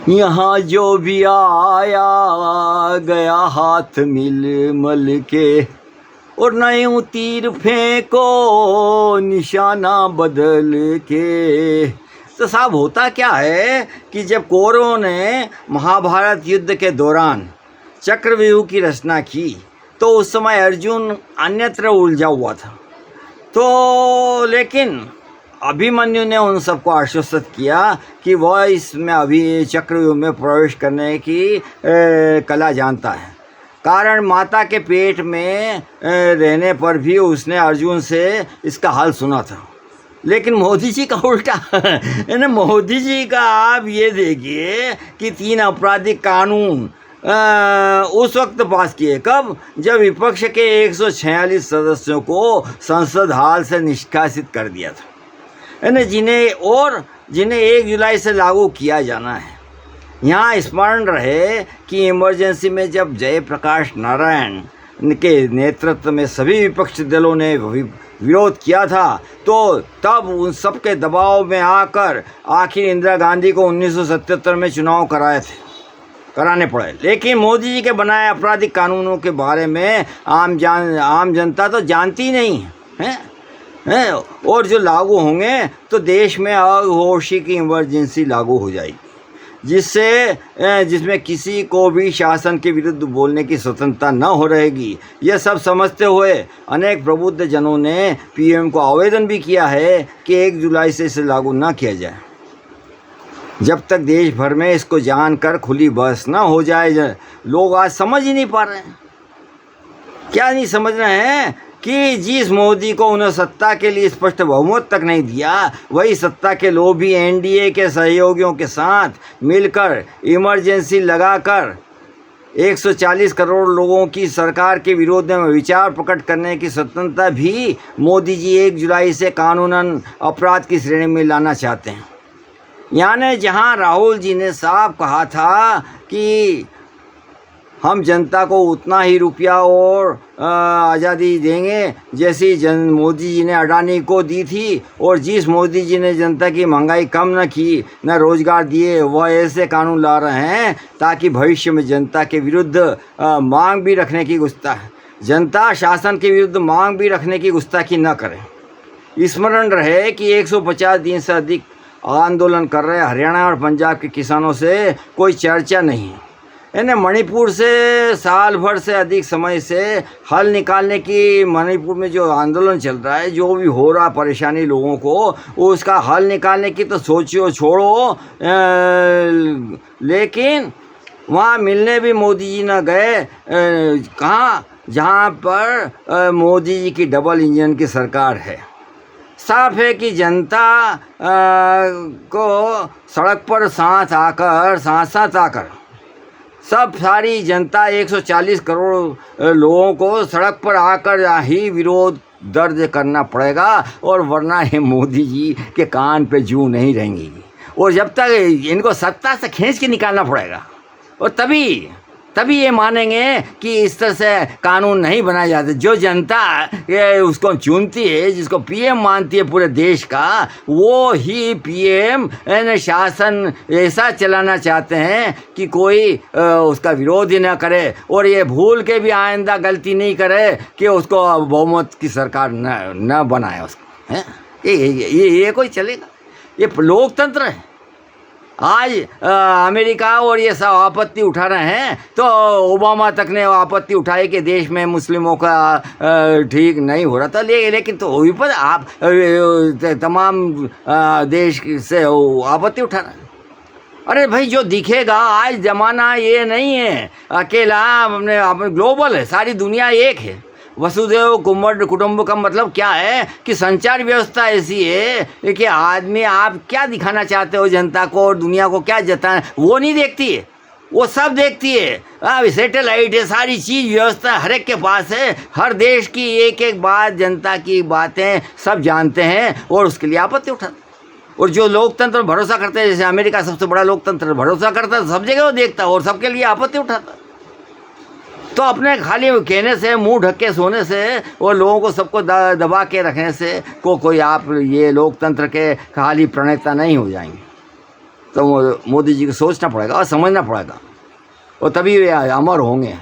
यहाँ जो भी आया गया हाथ मिल मल के, और नए तीर फेंको निशाना बदल के। तो साहब होता क्या है कि जब कौरवों ने महाभारत युद्ध के दौरान चक्रव्यूह की रचना की तो उस समय अर्जुन अन्यत्र उलझा हुआ था। तो लेकिन अभिमन्यु ने उन सबको आश्वस्त किया कि वह इसमें अभी चक्रव्यूह में प्रवेश करने की कला जानता है। कारण माता के पेट में रहने पर भी उसने अर्जुन से इसका हाल सुना था। लेकिन मोदी जी का उल्टा है ना। मोदी जी का आप ये देखिए कि 3 आपराधिक कानून उस वक्त पास किए, कब? जब विपक्ष के 146 सदस्यों को संसद हाल से निष्कासित कर दिया था, है ना, जिन्हें 1 जुलाई से लागू किया जाना है। यहाँ स्मरण रहे कि इमरजेंसी में जब जयप्रकाश नारायण के नेतृत्व में सभी विपक्षी दलों ने विरोध किया था, तो तब उन सब के दबाव में आकर आखिर इंदिरा गांधी को 1977 में चुनाव कराने पड़े। लेकिन मोदी जी के बनाए आपराधिक कानूनों के बारे में आम जनता तो जानती नहीं है, और जो लागू होंगे तो देश में अघोषी की इमरजेंसी लागू हो जाएगी, जिसमें किसी को भी शासन के विरुद्ध बोलने की स्वतंत्रता न हो रहेगी। यह सब समझते हुए अनेक प्रबुद्ध जनों ने पीएम को आवेदन भी किया है कि 1 जुलाई से इसे लागू न किया जाए, जब तक देश भर में इसको जानकर खुली बहस न हो जाए। लोग आज समझ ही नहीं पा रहे हैं। क्या नहीं समझ रहे हैं कि जिस मोदी को उन्हें सत्ता के लिए स्पष्ट बहुमत तक नहीं दिया, वही सत्ता के लोग भी एनडीए के सहयोगियों के साथ मिलकर इमरजेंसी लगाकर 140 करोड़ लोगों की सरकार के विरोध में विचार प्रकट करने की स्वतंत्रता भी मोदी जी 1 जुलाई से कानूनन अपराध की श्रेणी में लाना चाहते हैं। यानी जहां राहुल जी ने साफ कहा था कि हम जनता को उतना ही रुपया और आज़ादी देंगे जैसी मोदी जी ने अडानी को दी थी, और जिस मोदी जी ने जनता की महंगाई कम न की न रोज़गार दिए, वह ऐसे कानून ला रहे हैं ताकि भविष्य में जनता के विरुद्ध मांग भी रखने की जनता शासन के विरुद्ध मांग भी रखने की गुस्ताखी न करे। स्मरण रहे कि 150 दिन से अधिक आंदोलन कर रहे हरियाणा और पंजाब के किसानों से कोई चर्चा नहीं है। इन्हें मणिपुर से साल भर से अधिक समय से हल निकालने की, मणिपुर में जो आंदोलन चल रहा है, जो भी हो रहा परेशानी लोगों को, उसका हल निकालने की तो सोचियो छोड़ो। लेकिन वहाँ मिलने भी मोदी जी न गए। कहाँ? जहाँ पर मोदी जी की डबल इंजन की सरकार है। साफ है कि जनता को सड़क पर साथ आकर सब सारी जनता 140 करोड़ लोगों को सड़क पर आकर ही विरोध दर्ज करना पड़ेगा, और वरना ये मोदी जी के कान पे जूं नहीं रहेंगी। और जब तक इनको सत्ता से खींच के निकालना पड़ेगा, और तभी ये मानेंगे कि इस तरह से कानून नहीं बनाए जाते। जो जनता उसको चुनती है, जिसको पीएम मानती है पूरे देश का, वो ही पीएम शासन ऐसा चलाना चाहते हैं कि कोई उसका विरोध ही ना करे, और ये भूल के भी आइंदा गलती नहीं करे कि उसको बहुमत की सरकार न बनाए उसको, है? ये कोई चलेगा? ये लोकतंत्र है। आज अमेरिका और ये सब आपत्ति उठा रहे हैं, तो ओबामा तक ने आपत्ति उठाई कि देश में मुस्लिमों का ठीक नहीं हो रहा था। लेकिन तो वही पर आप तमाम देश से आपत्ति उठा रहे हैं। अरे भाई, जो दिखेगा, आज ज़माना ये नहीं है अकेला, अपने ग्लोबल है, सारी दुनिया एक है। वसुधैव कुटुंब का मतलब क्या है कि संचार व्यवस्था ऐसी है कि आदमी, आप क्या दिखाना चाहते हो जनता को और दुनिया को, क्या जताना, वो नहीं देखती है, वो सब देखती है। अब सैटेलाइट है, सारी चीज़ व्यवस्था हर एक के पास है। हर देश की एक बात, जनता की बातें सब जानते हैं, और उसके लिए आपत्ति उठाते। और जो लोकतंत्र भरोसा करते हैं, जैसे अमेरिका सबसे बड़ा लोकतंत्र भरोसा करता है, सब जगह वो देखता है और सबके लिए आपत्ति उठाता। तो अपने खाली कहने से, मुंह ढक के सोने से, और लोगों को सबको दबा के रखने से कोई आप ये लोकतंत्र के खाली प्रणेता नहीं हो जाएंगे। तो मोदी जी को सोचना पड़ेगा और समझना पड़ेगा, और तभी वे अमर होंगे।